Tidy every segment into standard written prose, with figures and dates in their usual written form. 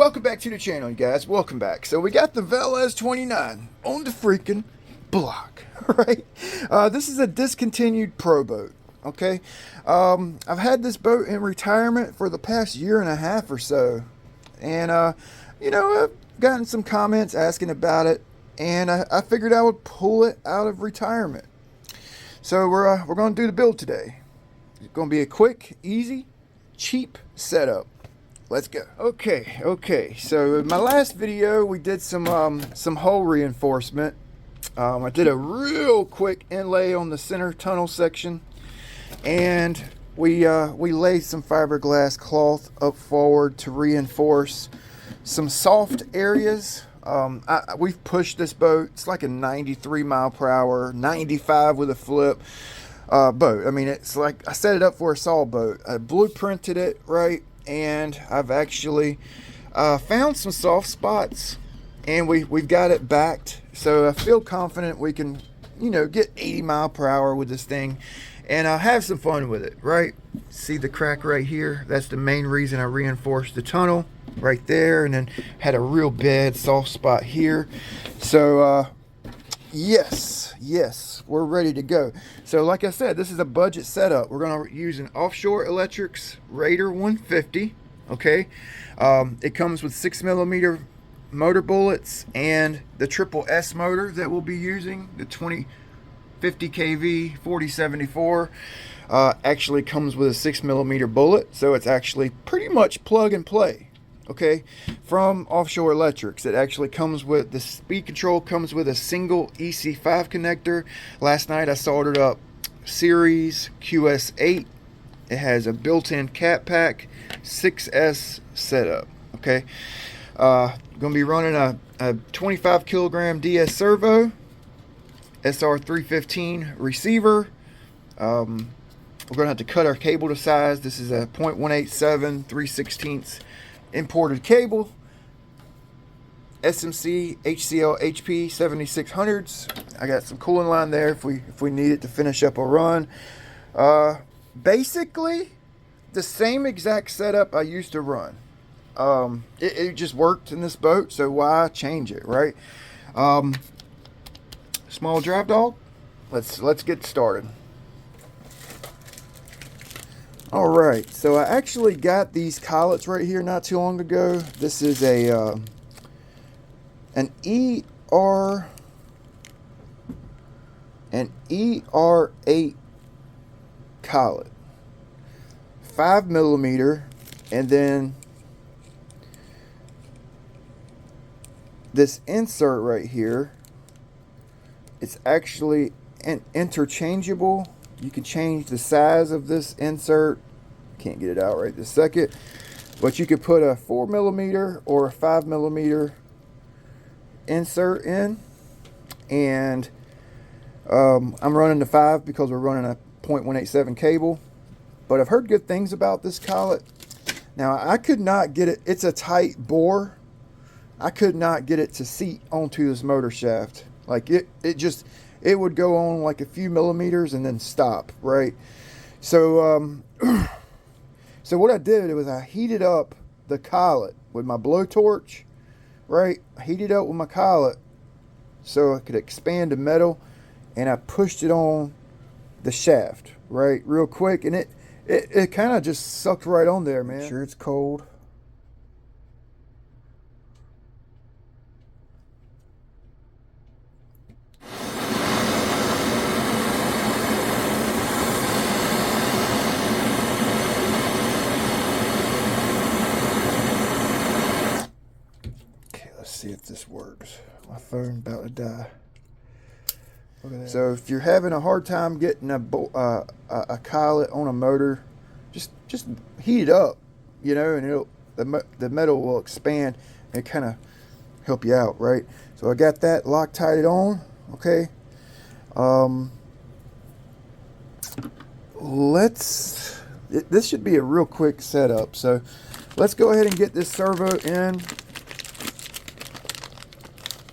welcome back to the channel, you guys. Welcome back. So we got the Veles 29 on the freaking block, right? This is a discontinued pro boat, okay? I've had this boat in retirement for the past year and a half or so. And, you know, I've gotten some comments asking about it. And I figured I would pull it out of retirement. So we're going to do the build today. It's going to be a quick, easy, cheap setup. Let's go. Okay. So in my last video, we did some hull reinforcement. I did a real quick inlay on the center tunnel section, and we laid some fiberglass cloth up forward to reinforce some soft areas. We've pushed this boat. It's like a 93 mile per hour, 95 with a flip boat. I mean, it's like I set it up for a saw boat. I blueprinted it right. And I've actually found some soft spots, and we've got it backed, so I feel confident we can, you know, get 80 mile per hour with this thing and have some fun with it, right? See the crack right here? That's the main reason I reinforced the tunnel right there, and then had a real bad soft spot here. So yes, we're ready to go. So like I said, this is a budget setup. We're going to use an Offshore Electrics Raider 150, okay? It comes with 6mm motor bullets and the triple S motor that we'll be using, the 2050 kV 4074. Actually comes with a 6mm bullet, so it's actually pretty much plug and play. Okay, from Offshore Electrics. It actually comes with the speed control, comes with a single EC5 connector. Last night I soldered up Series QS8. It has a built-in cat pack, 6S setup. Okay, gonna be running a 25 kilogram DS Servo, SR315 receiver. We're gonna have to cut our cable to size. This is a 0.187 3/16 imported cable, SMC HCL HP 7600s. I got some cooling line there if we need it to finish up a run. Basically the same exact setup I used to run. It just worked in this boat, so why change it, right? Small drive dog. Let's get started. All right, so I actually got these collets right here not too long ago. This is an ER8 collet, 5mm, and then this insert right here. It's actually interchangeable. You can change the size of this insert. Can't get it out right this second, but you could put a 4mm or a 5mm insert in, and I'm running the 5 because we're running a 0.187 cable. But I've heard good things about this collet. Now I could not get it. It's a tight bore. I could not get it to seat onto this motor shaft. Like it would go on like a few millimeters and then stop, right? So so what I did was I heated up the collet with my blowtorch, right? I heated up with my collet so I could expand the metal, and I pushed it on the shaft, right, real quick, and it kind of just sucked right on there, man. Sure, it's cold. See if this works. My phone about to die. Look at that. So if you're having a hard time getting a collet on a motor, just heat it up, you know, and the metal will expand and kind of help you out, right? So I got that Loctited on. Okay. This should be a real quick setup. So let's go ahead and get this servo in.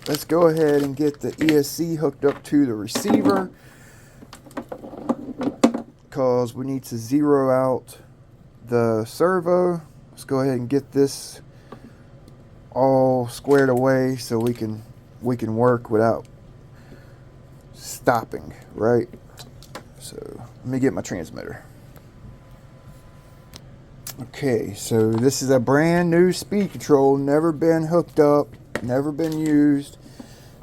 Let's go ahead and get the ESC hooked up to the receiver, because we need to zero out the servo. Let's go ahead and get this all squared away so we can work without stopping, right? So let me get my transmitter. Okay, so this is a brand new speed control, never been hooked up, never been used.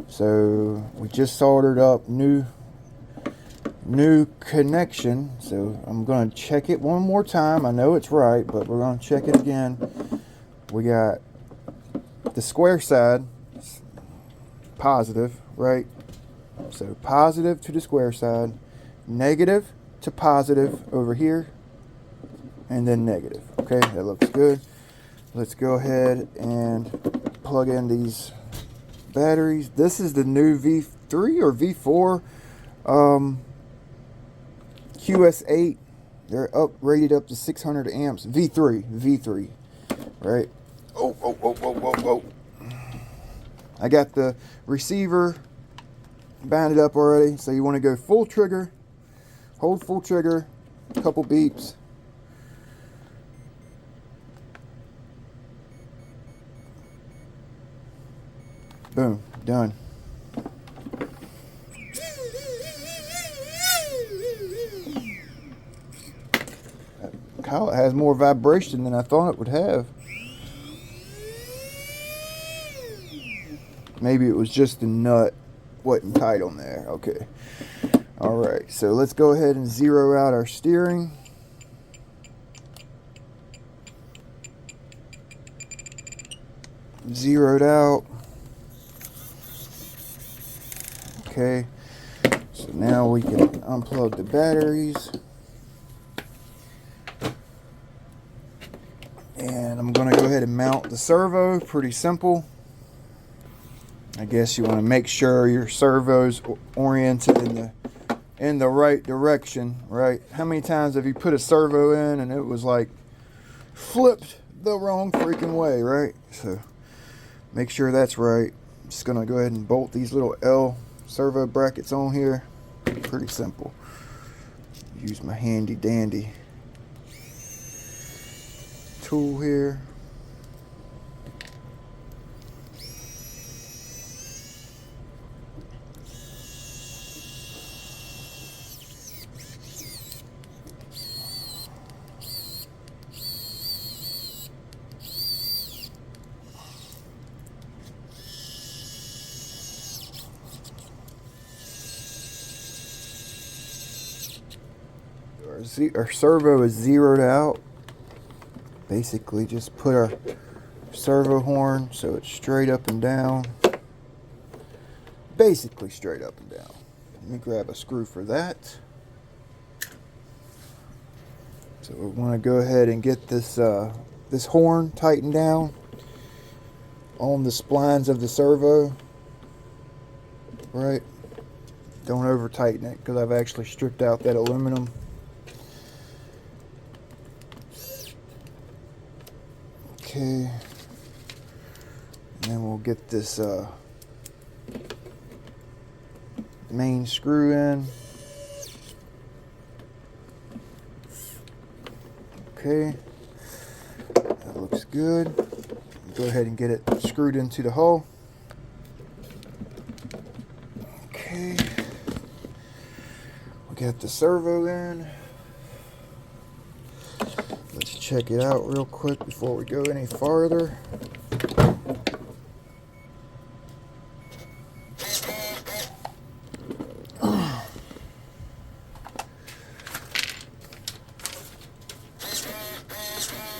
So we just soldered up new connection. So I'm going to check it one more time. I know it's right, but we're going to check it again. We got the square side positive, right? So positive to the square side, negative to positive over here, and then negative. Okay, that looks good. Let's go ahead and plug in these batteries. This is the new V3 or V4 QS8. They're rated up to 600 amps. V3, right? Oh. I got the receiver banded up already. So you want to go full trigger, hold full trigger, a couple beeps. Boom, done. It has more vibration than I thought it would have. Maybe it was just the nut wasn't tight on there. Okay. Alright, so let's go ahead and zero out our steering. Zeroed out. Okay, so now we can unplug the batteries. And I'm going to go ahead and mount the servo. Pretty simple. I guess you want to make sure your servo's oriented in the right direction, right? How many times have you put a servo in and it was like flipped the wrong freaking way, right? So make sure that's right. I'm just going to go ahead and bolt these little L servo brackets on here. Pretty simple. Use my handy dandy tool here. Our servo is zeroed out. Basically just put our servo horn so it's straight up and down. Basically straight up and down. Let me grab a screw for that. So we want to go ahead and get this this horn tightened down on the splines of the servo. Right? Don't over tighten it because I've actually stripped out that aluminum. Okay, and then we'll get this main screw in. Okay, that looks good. Go ahead and get it screwed into the hull. Okay, we got the servo in. Let's check it out real quick before we go any farther.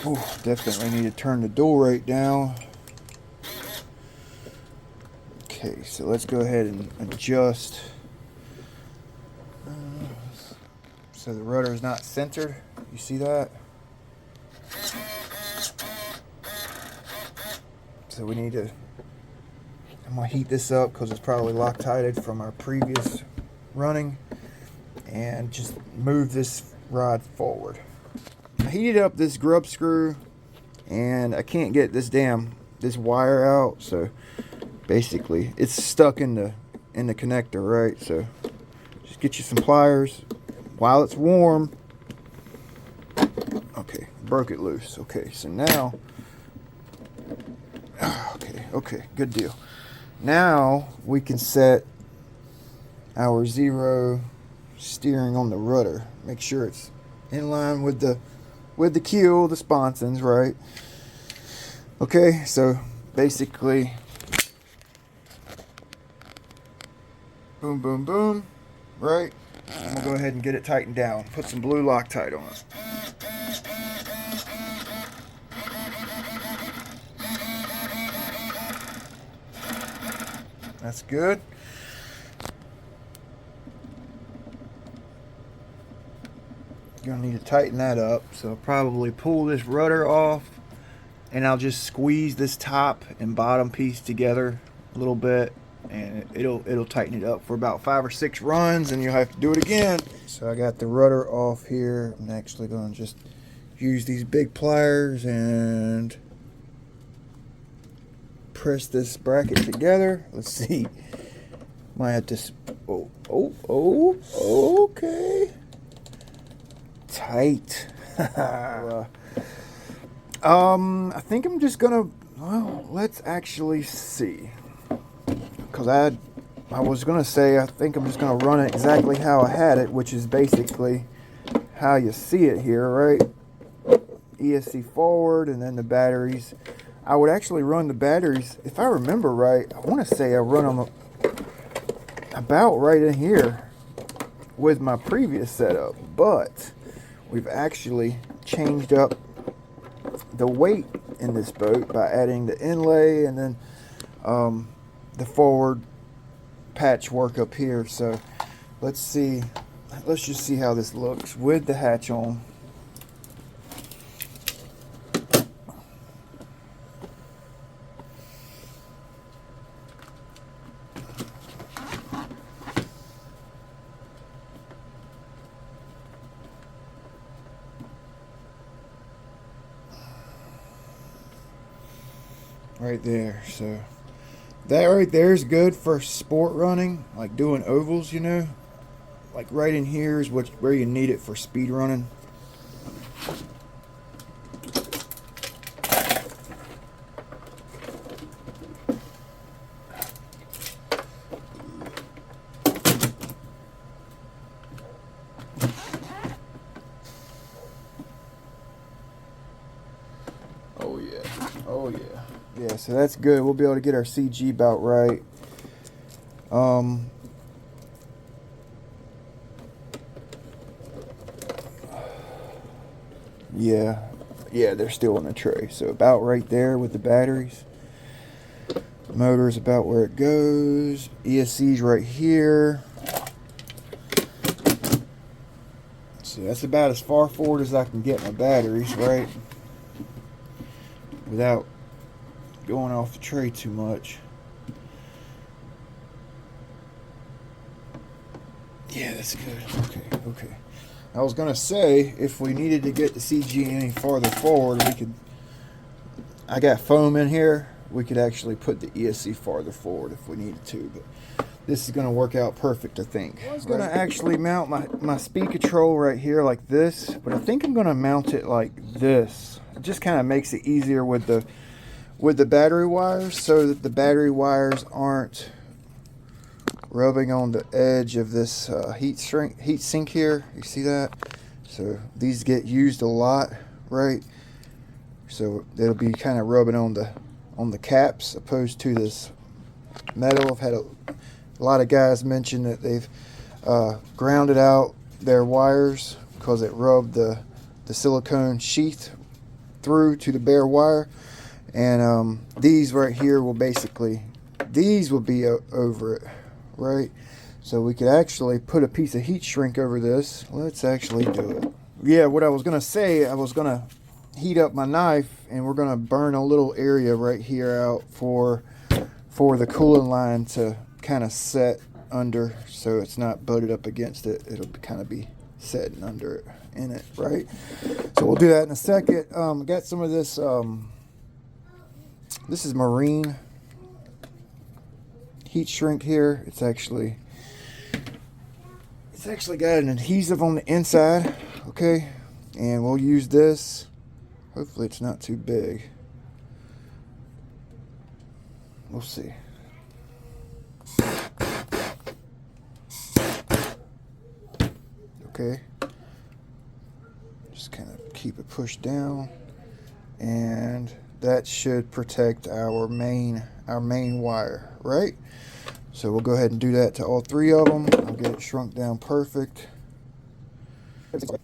Oh, definitely need to turn the dual rate down. Okay, so let's go ahead and adjust. So the rudder is not centered. You see that? So we need to, I'm going to heat this up because it's probably Loctited from our previous running, and just move this rod forward. I heated up this grub screw and I can't get this wire out, so basically it's stuck in the connector, right? So just get you some pliers while it's warm. Okay, broke it loose. Okay, so now, okay, Okay, good deal. Now we can set our 0 steering on the rudder. Make sure it's in line with the keel, the sponsons, right? Okay, so basically, boom, boom, boom, right? And we'll go ahead and get it tightened down. Put some blue Loctite on it. That's good. You're gonna need to tighten that up. So I'll probably pull this rudder off, and I'll just squeeze this top and bottom piece together a little bit, and it'll tighten it up for about 5 or 6 runs, and you'll have to do it again. So I got the rudder off here. I'm actually gonna just use these big pliers and press this bracket together. Let's see. Might have to. Okay. Tight. I think I'm just gonna. Well, let's actually see. Because I was gonna say I think I'm just gonna run it exactly how I had it, which is basically how you see it here, right? ESC forward, and then the batteries. I would actually run the batteries, if I remember right, I want to say I run them about right in here with my previous setup, but we've actually changed up the weight in this boat by adding the inlay and then the forward patchwork up here. So let's just see how this looks with the hatch on. Right there. So that right there is good for sport running, like doing ovals, you know. Like right in here is where you need it for speed running. Oh yeah. Oh yeah. Yeah, so that's good. We'll be able to get our CG about right. Yeah, they're still in the tray. So about right there with the batteries. The motor's about where it goes. ESC's right here. So that's about as far forward as I can get my batteries, right? Without going off the tray too much. Yeah, that's good. Okay. I was gonna say if we needed to get the CG any farther forward, we could. I got foam in here. We could actually put the ESC farther forward if we needed to, but this is gonna work out perfect, I think. I was gonna actually mount my speed control right here like this, but I think I'm gonna mount it like this. It just kind of makes it easier with the battery wires, so that the battery wires aren't rubbing on the edge of this heat sink here. You see that? So these get used a lot, right? So they'll be kind of rubbing on the caps opposed to this metal. I've had a lot of guys mention that they've grounded out their wires because it rubbed the silicone sheath through to the bare wire. And these right here will basically, these will be over it, right? So we could actually put a piece of heat shrink over this. Let's actually do it. Yeah, what I was gonna say, I was gonna heat up my knife, and we're gonna burn a little area right here out for the cooling line to kind of set under, so it's not butted up against it. It'll kind of be setting under it, in it, right? So we'll do that in a second. Got some of this. This is marine heat shrink here. It's actually got an adhesive on the inside, okay? And we'll use this. Hopefully it's not too big. We'll see. Okay. Just kind of keep it pushed down, and that should protect our main wire, right? So we'll go ahead and do that to all three of them. I'll get it shrunk down perfect. The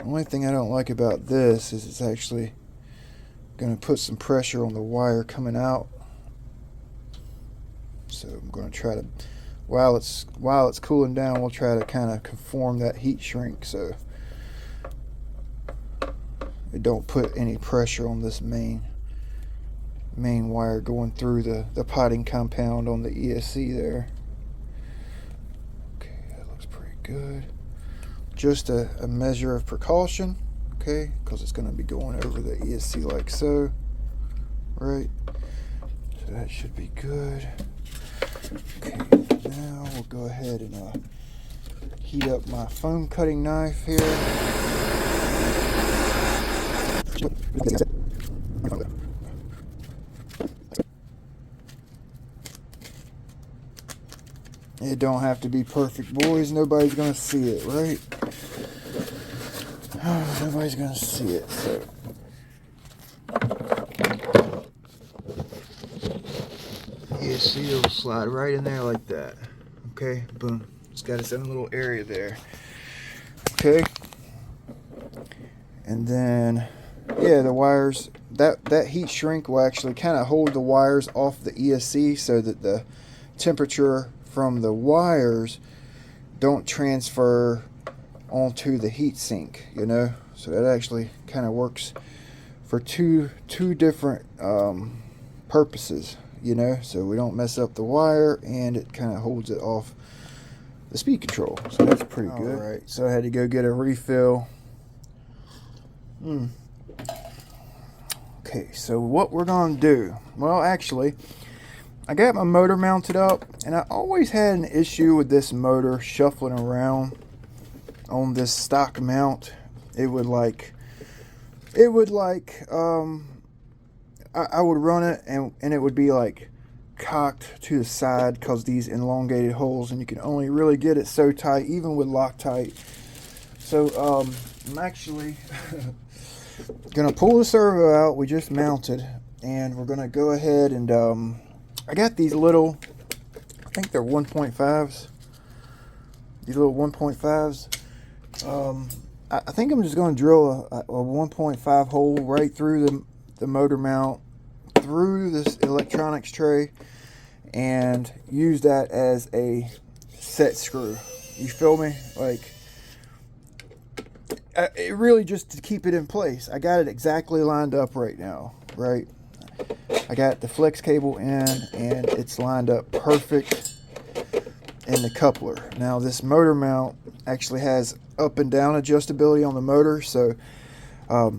only thing I don't like about this is it's actually going to put some pressure on the wire coming out. So I'm going to try to, while it's cooling down, we'll try to kind of conform that heat shrink so it don't put any pressure on this main wire going through the potting compound on the ESC there. Okay, that looks pretty good. Just a measure of precaution, okay, because it's going to be going over the ESC like so, right? So that should be good. Okay, now we'll go ahead and heat up my foam cutting knife here. It don't have to be perfect, boys. Nobody's gonna see it, right? Oh, nobody's gonna see it, so. Yeah, see, it'll slide right in there like that. Okay, boom. It's got its own little area there. Okay. And then, yeah, the wires, that heat shrink will actually kind of hold the wires off the ESC so that the temperature from the wires don't transfer onto the heat sink, you know. So that actually kind of works for two different purposes, you know. So we don't mess up the wire, and it kind of holds it off the speed control. So that's pretty good. All right, so I had to go get a refill. Okay, so what we're gonna do, well, actually, I got my motor mounted up, and I always had an issue with this motor shuffling around on this stock mount. I would run it, and it would be like cocked to the side because these elongated holes, and you can only really get it so tight, even with Loctite. So I'm actually gonna pull the servo out we just mounted, and we're gonna go ahead and I got these little, I think they're 1.5s. These little 1.5s. I think I'm just going to drill a 1.5 hole right through the motor mount, through this electronics tray, and use that as a set screw. You feel me? Like, it really just to keep it in place. I got it exactly lined up right now, right? I got the flex cable in, and it's lined up perfect in the coupler. Now this motor mount actually has up and down adjustability on the motor, so I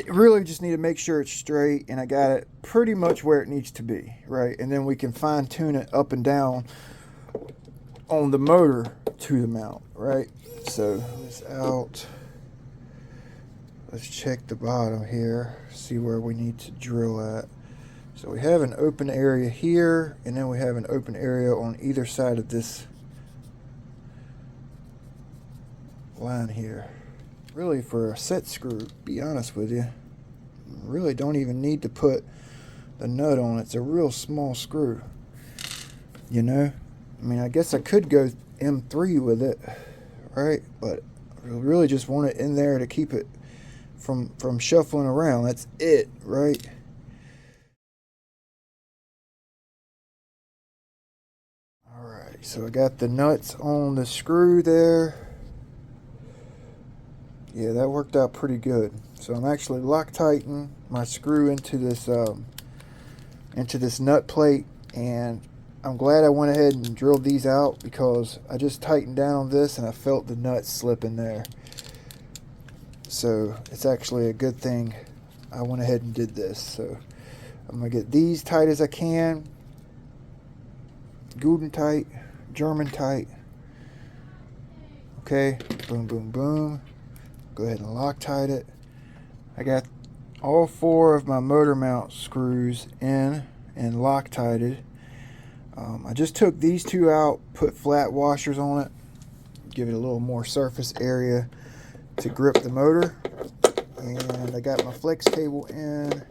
really just need to make sure it's straight, and I got it pretty much where it needs to be, right? And then we can fine tune it up and down on the motor to the mount, right? So this out. Let's check the bottom here, see where we need to drill at. So we have an open area here, and then we have an open area on either side of this line here. Really, for a set screw, to be honest with you, really don't even need to put the nut on. It's a real small screw, you know. I mean, I guess I could go M3 with it, right? But I really just want it in there to keep it from shuffling around. That's it, right? Alright, so I got the nuts on the screw there. Yeah, that worked out pretty good. So I'm actually Loctiting my screw into this nut plate, and I'm glad I went ahead and drilled these out, because I just tightened down on this and I felt the nuts slip in there. So it's actually a good thing I went ahead and did this. So I'm gonna get these tight as I can. Guden tight, German tight. Okay, boom, boom, boom. go ahead and Loctite it. I got all 4 of my motor mount screws in and Loctited. I just took these 2 out, put flat washers on it, give it a little more surface area to grip the motor. And I got my flex cable in.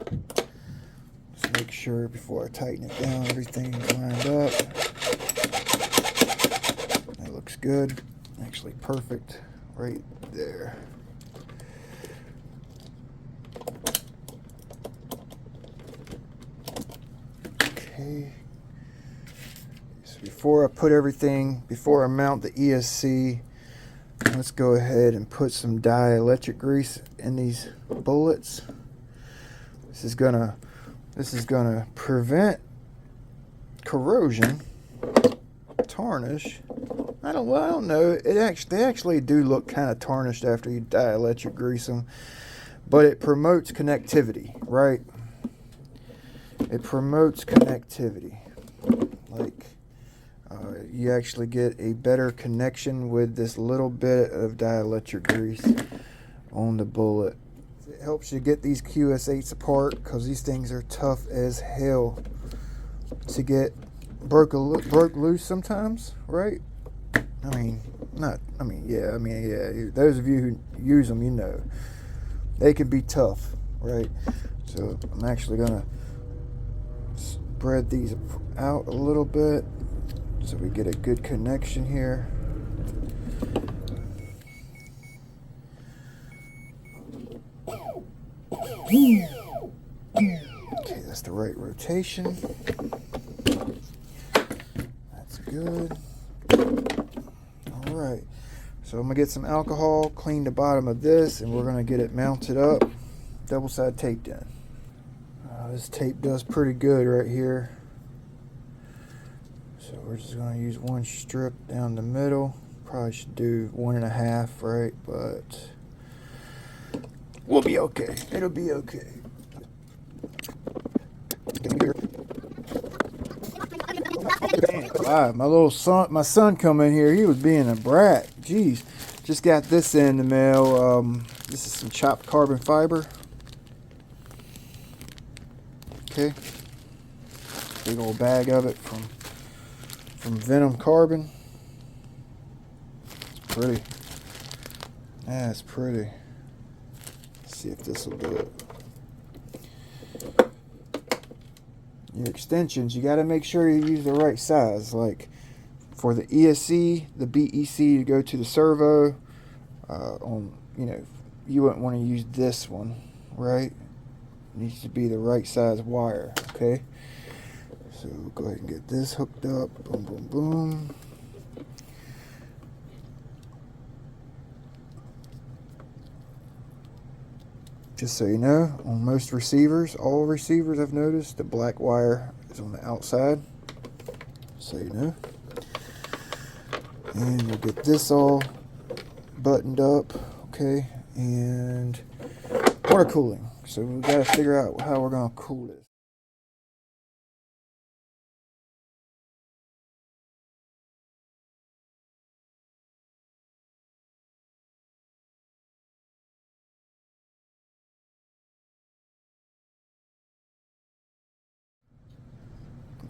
Just make sure before I tighten it down, everything's lined up. That looks good. Actually perfect right there. Okay. So before I mount the ESC, let's go ahead and put some dielectric grease in these bullets. This is gonna prevent corrosion, tarnish. I don't know. They actually do look kind of tarnished after you dielectric grease them, but it promotes connectivity, right? It promotes connectivity. Like, you actually get a better connection with this little bit of dielectric grease on the bullet. It helps you get these QS8s apart because these things are tough as hell to get broke loose sometimes, right? Yeah. Those of you who use them, you know, they can be tough, right? So I'm actually gonna spread these out a little bit so we get a good connection here. Okay, that's the right rotation. That's good. All right, so I'm gonna get some alcohol, clean the bottom of this, and we're gonna get it mounted up, double-side taped in. This tape does pretty good right here. So we're just going to use 1 strip down the middle. Probably should do 1.5, right? But we'll be okay. It'll be okay. Alright, my son come in here. He was being a brat. Jeez. Just got this in the mail. This is some chopped carbon fiber. Okay, big old bag of it from Venom Carbon. It's pretty. Yeah, it's pretty. Let's see if this will do it. Your extensions, you got to make sure you use the right size. Like for the ESC, the BEC to go to the servo. You wouldn't want to use this one, right? Needs to be the right size wire. Okay, so go ahead and get this hooked up. Boom, boom, boom. Just so you know, on most receivers, all receivers I've noticed, the black wire is on the outside. So you know. And we'll get this all buttoned up. Okay, and water cooling. So we've got to figure out how we're going to cool this.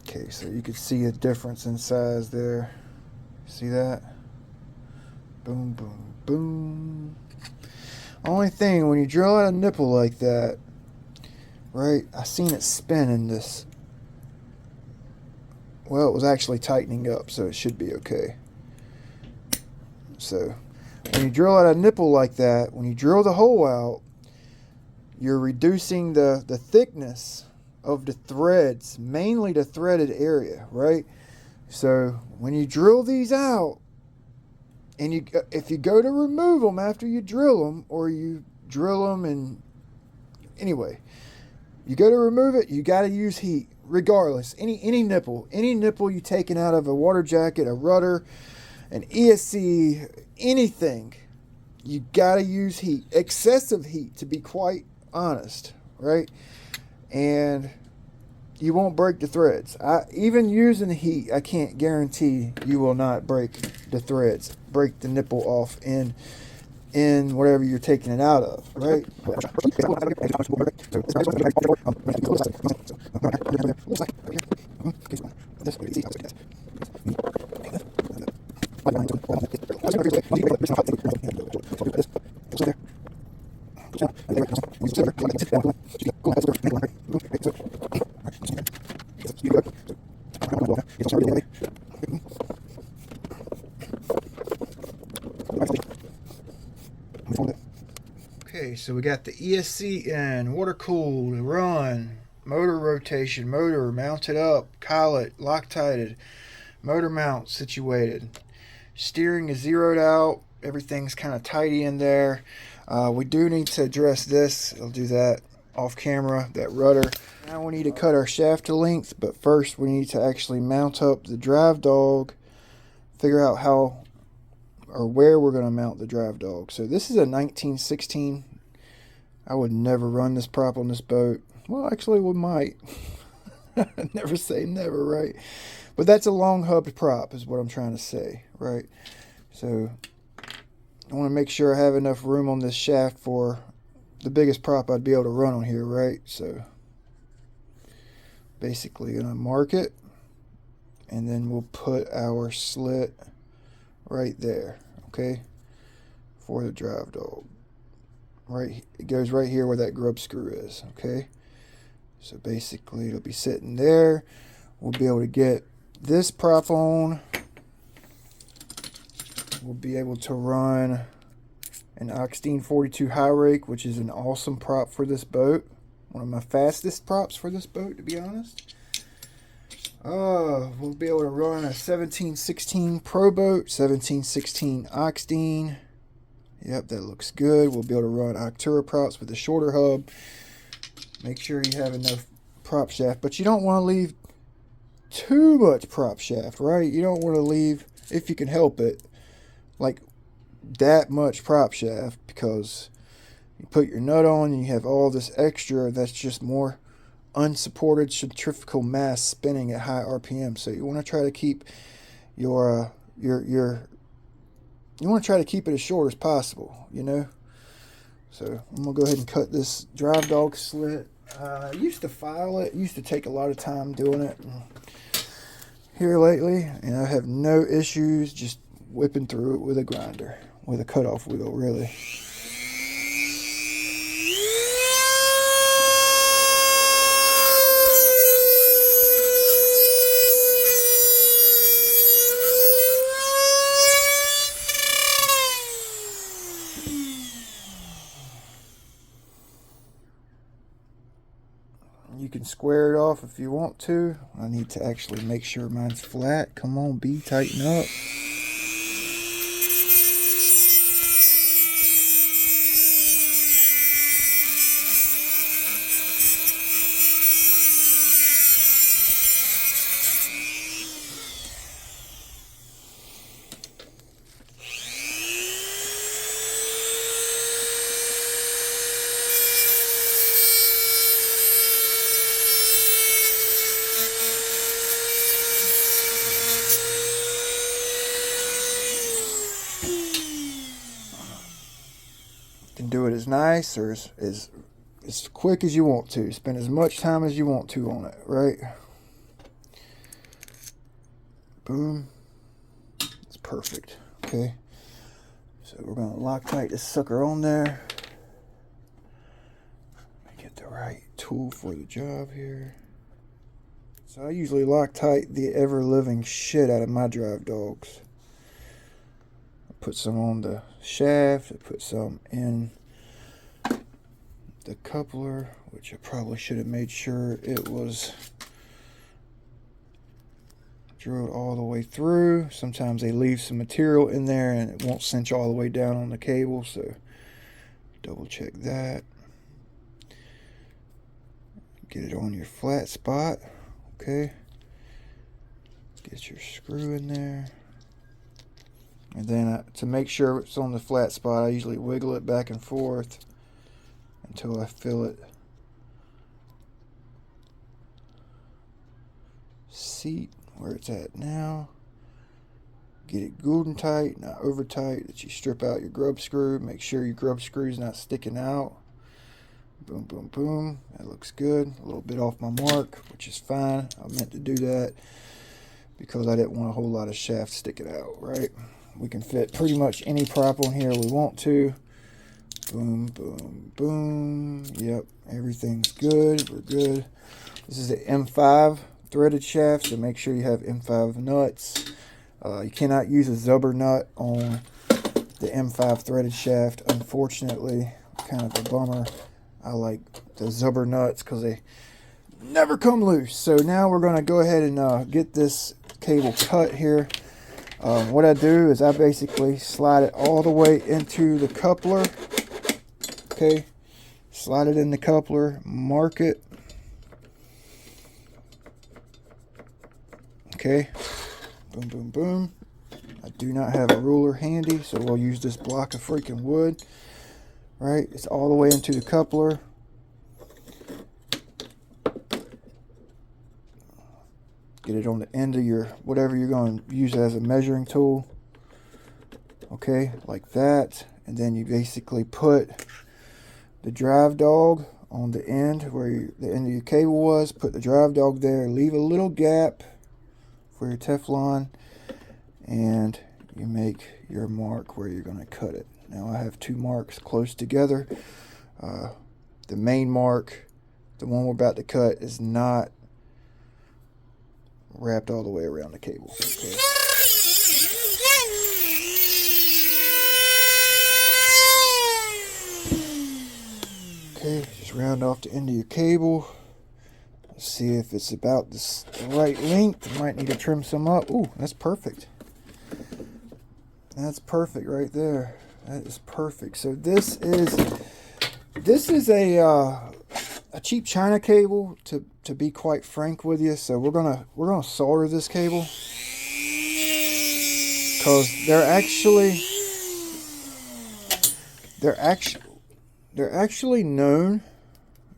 Okay, so you can see a difference in size there. See that? Boom, boom, boom. Only thing, when you drill out a nipple like that, right, I seen it spin in this. Well, it was actually tightening up, so it should be okay. So when you drill out a nipple like that, when you drill the hole out, you're reducing the thickness of the threads, mainly the threaded area, right? So when you drill these out, and if you go to remove them after you drill them, or you drill them and anyway, you go to remove it, you got to use heat regardless. Any nipple you taking out of a water jacket, a rudder, an ESC, anything, you got to use heat, excessive heat, to be quite honest, right? And you won't break the threads. Even using heat, I can't guarantee you will not break the threads, break the nipple off in in whatever you're taking it out of, right? Okay, so we got the ESC in, water cooled, run, motor rotation, motor mounted up, collet, Loctited, motor mount situated. Steering is zeroed out, everything's kind of tidy in there. We do need to address this. I'll do that off camera, that rudder. Now we need to cut our shaft to length, but first we need to actually mount up the drive dog, figure out how or where we're going to mount the drive dog. So this is a 1916. I would never run this prop on this boat. Well, actually we might. Never say never, right? But that's a long hubbed prop is what I'm trying to say, right? So I want to make sure I have enough room on this shaft for the biggest prop I'd be able to run on here, right? So basically gonna mark it, and then we'll put our slit right there, okay, for the drive dog. Right, it goes right here where that grub screw is, okay? So basically it'll be sitting there. We'll be able to get this prop on. We'll be able to run an Oxteen 42 high rake, which is an awesome prop for this boat. One of my fastest props for this boat, to be honest. We'll be able to run a 1716 Proboat, 1716 Oxteen. Yep, that looks good. We'll be able to run Octura props with the shorter hub. Make sure you have enough prop shaft, but you don't want to leave too much prop shaft, right? You don't want to leave, if you can help it, like that much prop shaft, because you put your nut on and you have all this extra that's just more unsupported centrifugal mass spinning at high RPM. So you want to try to keep you want to try to keep it as short as possible, you know. So I'm gonna go ahead and cut this drive dog slit. I used to file it. Used to take a lot of time doing it here lately, and I have no issues just whipping through it with a grinder, with a cutoff wheel, really. You can square it off if you want to. I need to actually make sure mine's flat. Come on, B, tighten up. Do it as nice or as quick as you want to. Spend as much time as you want to on it, right? Boom. It's perfect. Okay. So we're going to Loctite this sucker on there. Get the right tool for the job here. So I usually Loctite the ever-living shit out of my drive dogs. I put some on the shaft. I put some in the coupler, which I probably should have made sure it was drilled all the way through. Sometimes they leave some material in there and it won't cinch all the way down on the cable, so double check that. Get it on your flat spot, okay? Get your screw in there. And then to make sure it's on the flat spot, I usually wiggle it back and forth until I feel it seat where it's at now. Get it good and tight, not over tight, that you strip out your grub screw. Make sure your grub screw is not sticking out. Boom, boom, boom. That looks good. A little bit off my mark, which is fine. I meant to do that because I didn't want a whole lot of shaft sticking out, right? We can fit pretty much any prop on here we want to. Boom, boom, boom. Yep, everything's good. We're good. This is the M5 threaded shaft, so make sure you have M5 nuts. You cannot use a zubber nut on the M5 threaded shaft, unfortunately. Kind of a bummer. I like the zubber nuts because they never come loose. So now we're going to go ahead and get this cable cut here. What I do is I basically slide it all the way into the coupler. Okay, slide it in the coupler, mark it. Okay, boom, boom, boom. I do not have a ruler handy, so we'll use this block of freaking wood. Right, it's all the way into the coupler. Get it on the end of your, whatever you're going to use as a measuring tool. Okay, like that. And then you basically put the drive dog on the end where the end of your cable was. Put the drive dog there. Leave a little gap for your Teflon. And you make your mark where you're going to cut it. Now I have two marks close together. The main mark, the one we're about to cut, is not wrapped all the way around the cable. Okay. Okay, just round off the end of your cable. Let's see if it's about the right length. I might need to trim some up. Ooh, that's perfect. That's perfect right there. That is perfect. So this is a cheap China cable, to be quite frank with you. So we're gonna solder this cable because they're actually known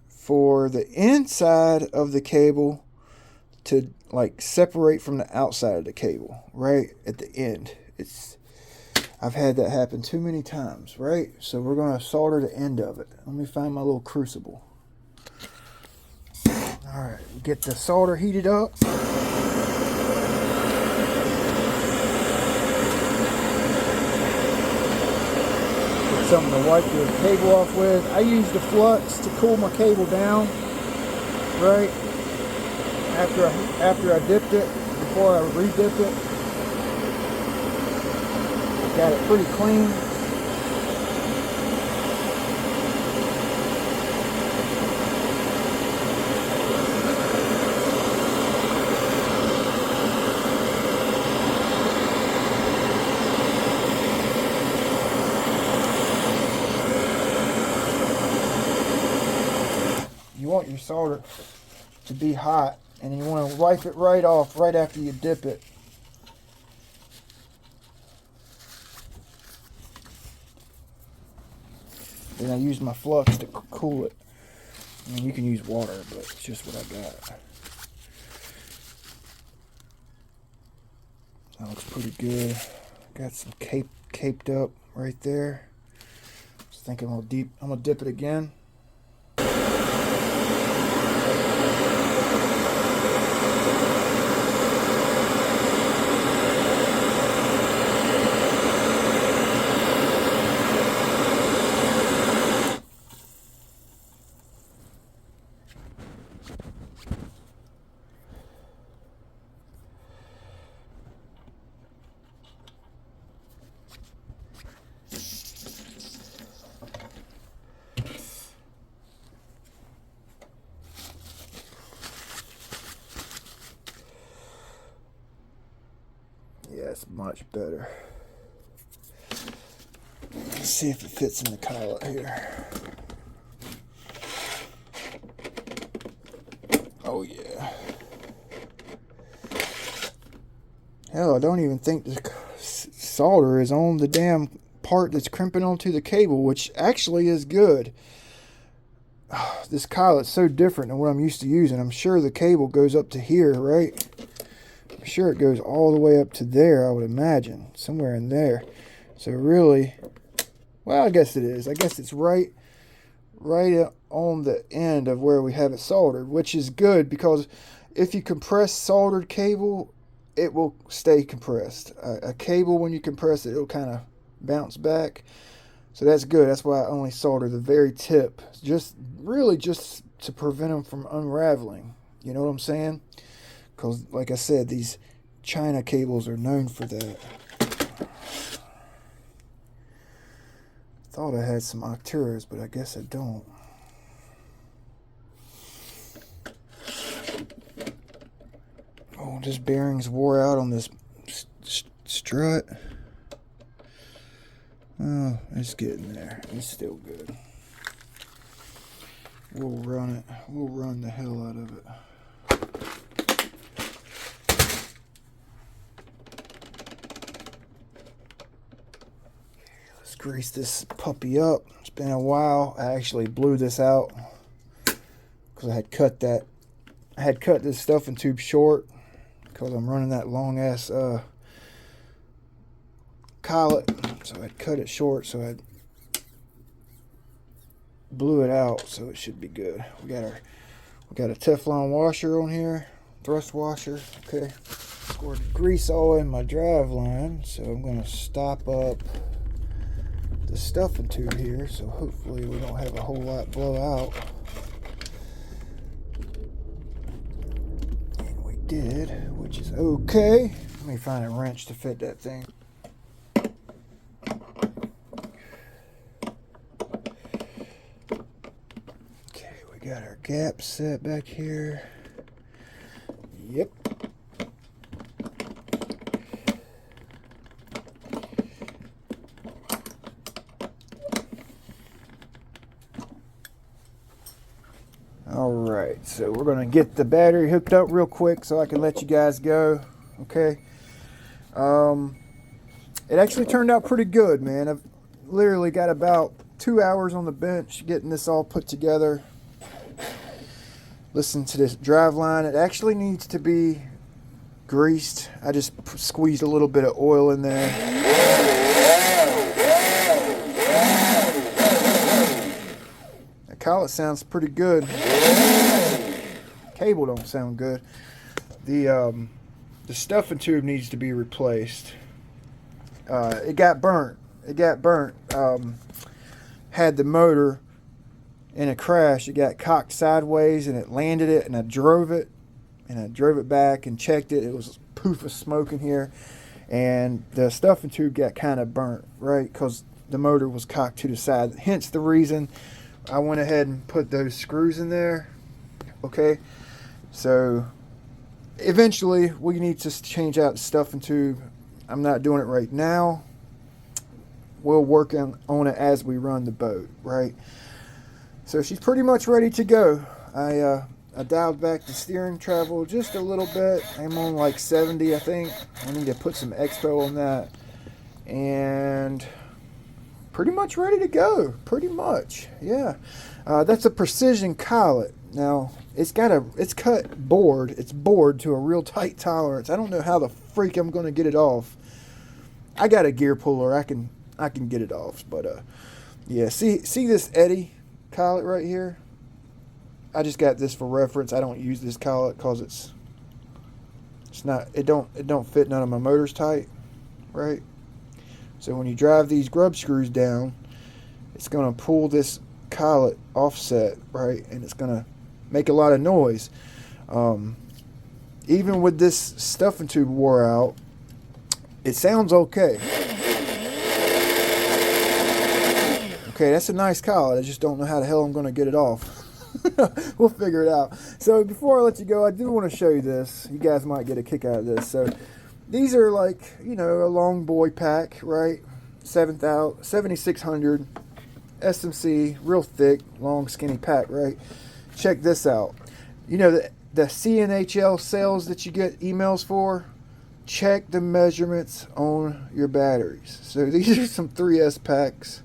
for the inside of the cable to like separate from the outside of the cable right at the end. I've had that happen too many times, right? So we're going to solder the end of it. Let me find my little crucible. All right, get the solder heated up. Get something to wipe your cable off with. I use the flux to cool my cable down, right? After I dipped it, before I re-dipped it. Got it pretty clean. You want your solder to be hot, and you want to wipe it right off right after you dip it. Then I use my flux to cool it. I mean, you can use water, but it's just what I got. That looks pretty good. Got some caped up right there. Just thinking I'm gonna dip it again. Yeah, it's much better. Let's see if it fits in the collet here. Oh yeah. Hell, I don't even think the solder is on the damn part that's crimping onto the cable, which actually is good. This collet's so different than what I'm used to using. I'm sure the cable goes up to here, right? I'm sure it goes all the way up to there, I would imagine. Somewhere in there. So really, well, I guess it is. I guess it's right on the end of where we have it soldered, which is good because if you compress soldered cable, it will stay compressed. A cable, when you compress it, it'll kind of bounce back. So that's good. That's why I only solder the very tip, just to prevent them from unraveling. You know what I'm saying? Because, like I said, these China cables are known for that. Thought I had some Octuras, but I guess I don't. Oh, this bearing's wore out on this strut. Oh, it's getting there. It's still good. We'll run it. We'll run the hell out of it. Let's grease this puppy up. It's been a while. I actually blew this out because I had cut this stuffing tube short because I'm running that long ass collet. So I'd cut it short, so I blew it out, so it should be good. We got a Teflon washer on here, thrust washer. Okay, scored grease all in my drive line, so I'm gonna stop up the stuffing tube here, so hopefully we don't have a whole lot blow out. And we did, which is okay. Let me find a wrench to fit that thing. Got our gap set back here. Yep. All right, so we're gonna get the battery hooked up real quick so I can let you guys go. Okay. It actually turned out pretty good, man. I've literally got about 2 hours on the bench getting this all put together. Listen to this drive line. It actually needs to be greased. I just squeezed a little bit of oil in there. The collet sounds pretty good. Cable don't sound good. The stuffing tube needs to be replaced. It got burnt. Had the motor in a crash. It got cocked sideways and it landed it, and I drove it back and checked it. It was a poof of smoke in here, and the stuffing tube got kind of burnt, right, because the motor was cocked to the side. Hence the reason I went ahead and put those screws in there. Okay, so eventually we need to change out the stuffing tube. I'm not doing it right now. We'll work on it as we run the boat, right? So she's pretty much ready to go. I dialed back the steering travel just a little bit. I'm on like 70, I think. I need to put some expo on that. And pretty much ready to go. Pretty much, yeah. That's a precision collet. Now, it's cut bored. It's bored to a real tight tolerance. I don't know how the freak I'm going to get it off. I got a gear puller. I can get it off. But, yeah, see this eddy collet right here? I just got this for reference. I don't use this collet because it don't fit none of my motors tight, right? So when you drive these grub screws down, it's gonna pull this collet offset, right? And it's gonna make a lot of noise. Even with this stuffing tube wore out, it sounds okay. Okay, that's a nice collet. I just don't know how the hell I'm gonna get it off. We'll figure it out. So before I let you go, I do want to show you this. You guys might get a kick out of this. So these are like, you know, a long boy pack, right? 7600 SMC, real thick, long, skinny pack, right? Check this out. You know, the CNHL sales that you get emails for, check the measurements on your batteries. So these are some 3S packs.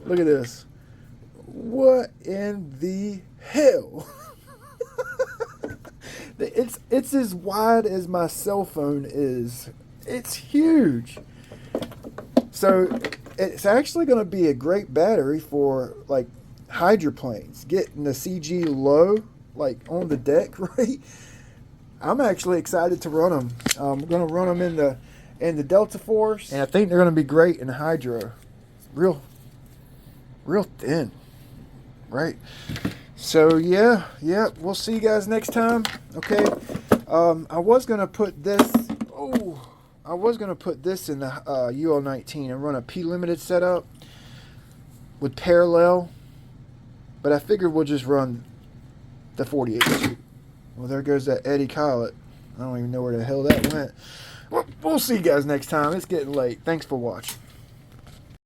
Look at this. What in the hell? It's as wide as my cell phone is. It's huge. So it's actually going to be a great battery for like hydroplanes, getting the CG low, like on the deck, right? I'm actually excited to run them. I'm going to run them in the Delta Force, and I think they're going to be great in hydro. Real thin, right? So yeah, we'll see you guys next time. Okay. I was going to put this. I was going to put this in the UL19 and run a P-limited setup with parallel, but I figured we'll just run the 48. Well, there goes that Eddie COLLET. I don't even know where the hell that went. We'll see you guys next time. It's getting late. Thanks for watching.